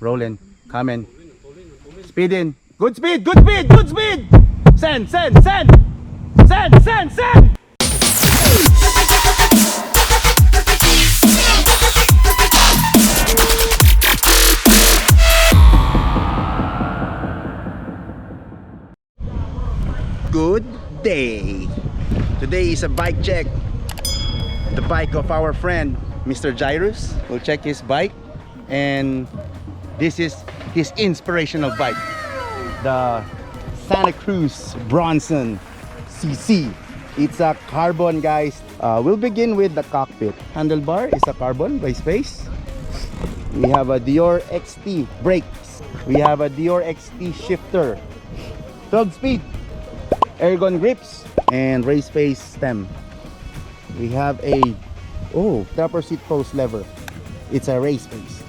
rolling, coming, speeding. Good speed, good speed, good speed. Send, send, send, send, send, send. Good day. Today is a bike check. The bike of our friend Mr. Jairus. We'll check his bike, and this is his inspirational bike, the Santa Cruz Bonson CC. It's a carbon, guys. We'll begin with the cockpit. Handlebar is a carbon by Space. We have a Dior XT brakes. We have a Dior XT shifter, 12 speed, Ergon grips, and race face stem. We have a upper seat post lever. It's a race face.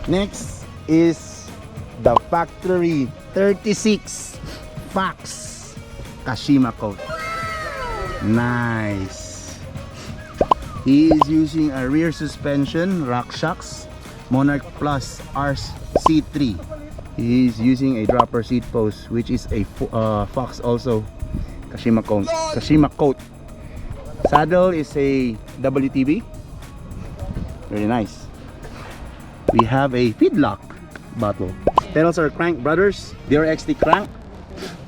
Next is the factory 36 Fox Kashima coat. Nice. He is using a rear suspension RockShox Monarch Plus RC3. He is using a dropper seat post, which is a Fox also Kashima coat. Saddle is a WTB. Very nice. We have a feedlock bottle. Pedals are Crank Brothers Dior XT crank.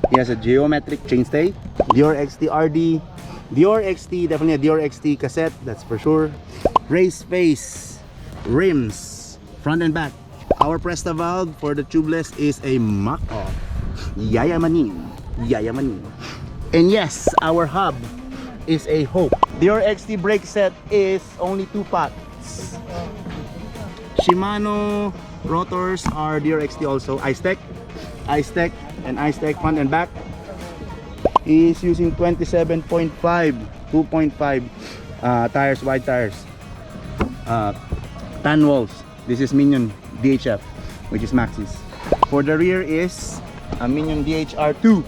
He has a geometric chainstay. Dior XT RD. Dior XT, definitely a Dior XT cassette, that's for sure. Race face rims, front and back. Our Presta valve for the tubeless is a Mach-Off. Yayamanin. And yes, our hub is a Hope. Dior XT brake set is only 2 pots. Shimano rotors are Dior XT also. Ice-Tech, and Ice-Tech front and back. He is using 27.5, 2.5 tires, wide tires. Tan walls. This is Minion DHF, which is Maxis. For the rear is a Minion DHR2.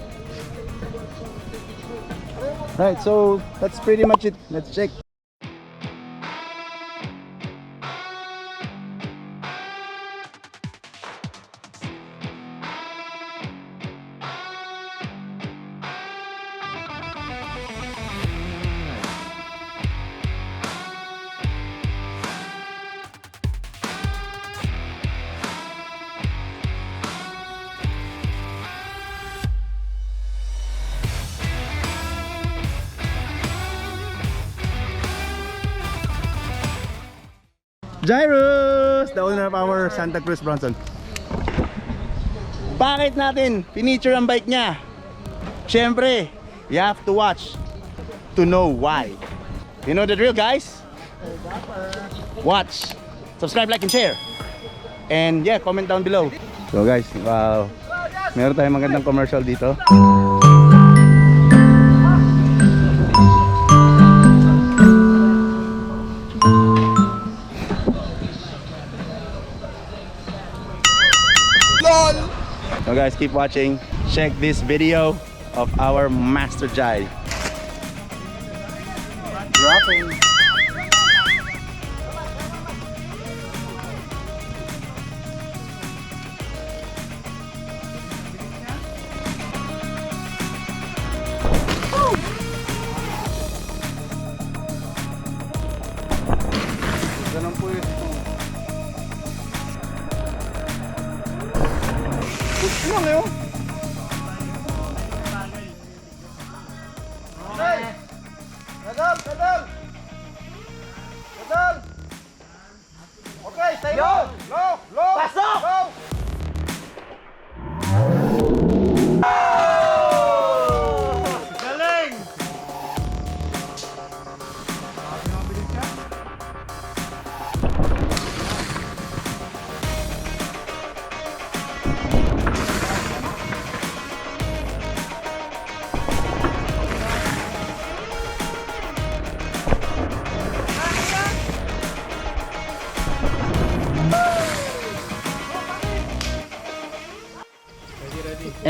Right, so that's pretty much it. Let's check. Jairus, the owner of our Santa Cruz Bonson. Bakit natin pinicture ang bike niya? Siyempre, you have to watch to know why. You know the drill, guys? Watch, subscribe, like, and share. And yeah, comment down below. So guys, meron tayong magandang commercial dito. So guys, keep watching. Check this video of our Master Jai. Dropping. Ganun po yun. Ano ngayon? Hey! Pedal! Okay, stay low! Low! Pasok! Low! Galing!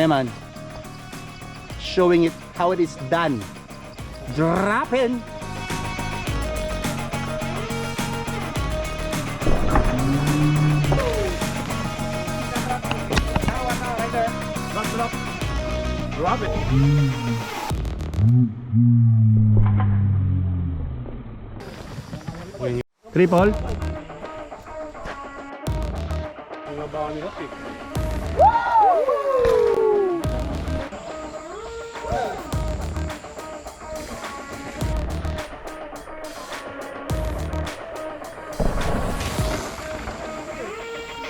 Man, showing it how it is done. Dropping. Drop it. Triple. Binabahan nila pick.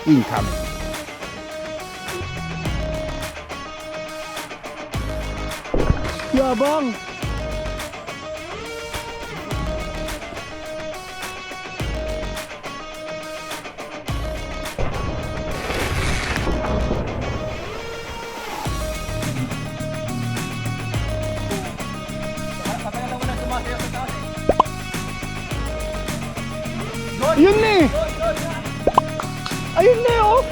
Incoming. Yabang. Ayun na eh! Ayun na eh oh!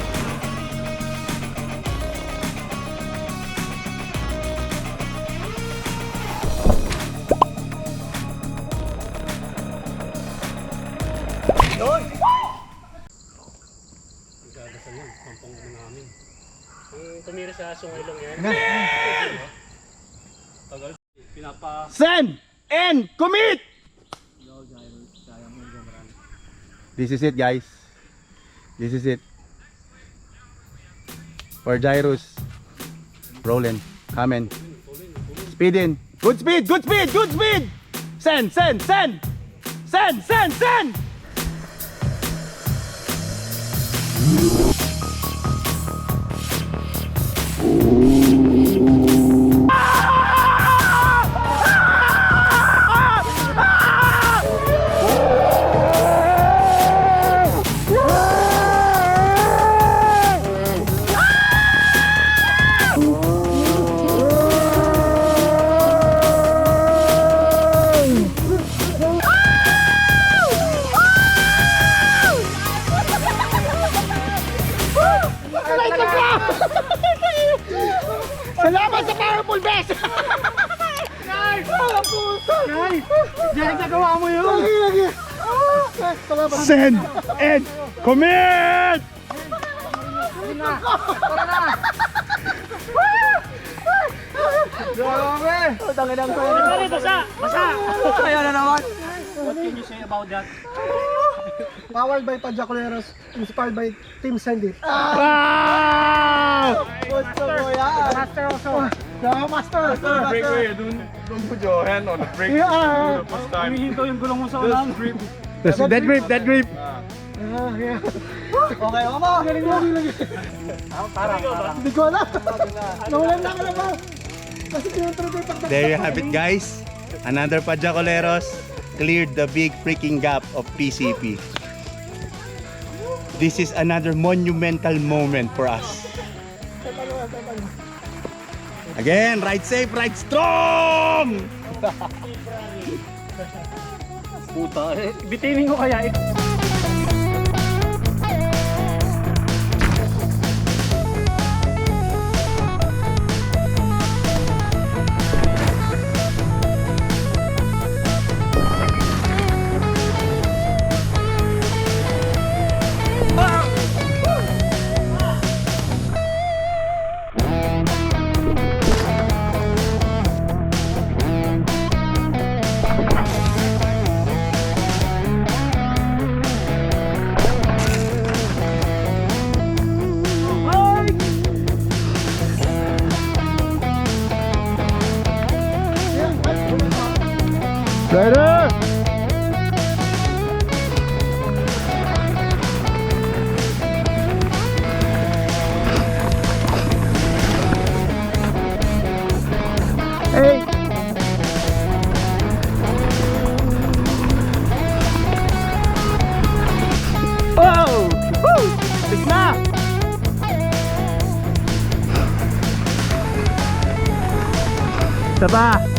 Gagasan yan, pampang namin. Tumira sa sungilong yan. Tagal. Pinapa... Send and commit! This is it guys. This is it. For Jairus. Rolling. Coming. Speeding. Good speed! Good speed! Good speed! Send! Send! Send! Send! Send! Send! Salamat sa powerful best! Diyan nagawa mo yun! Lagi! Send and commit! Grabe! Tanginang ko Pare, basa! Basa! Kaya na naman! What can you say about that? Powered by Padyakooleros, inspired by TMNSNDiT. Wow! Gusto mo yan! Master also! Master! Break ko eh, dun po Jhoe on the break. Yeah! First time. Hinihinto yung gulong mo sa ulan. That grip, that grip! Okay, ako! Galing mo, galing. Hindi ko alam! Nawalan na ka na ba? Kasi pinuntrod yung pagdakot. There you have it guys. Another Padyakooleros cleared the big freaking gap of PCP. This is another monumental moment for us. Again, ride safe, ride strong! Puta eh. Bitinin ko kaya eh. Rider! Hey! Oh! Woo! It's na! Isa pa!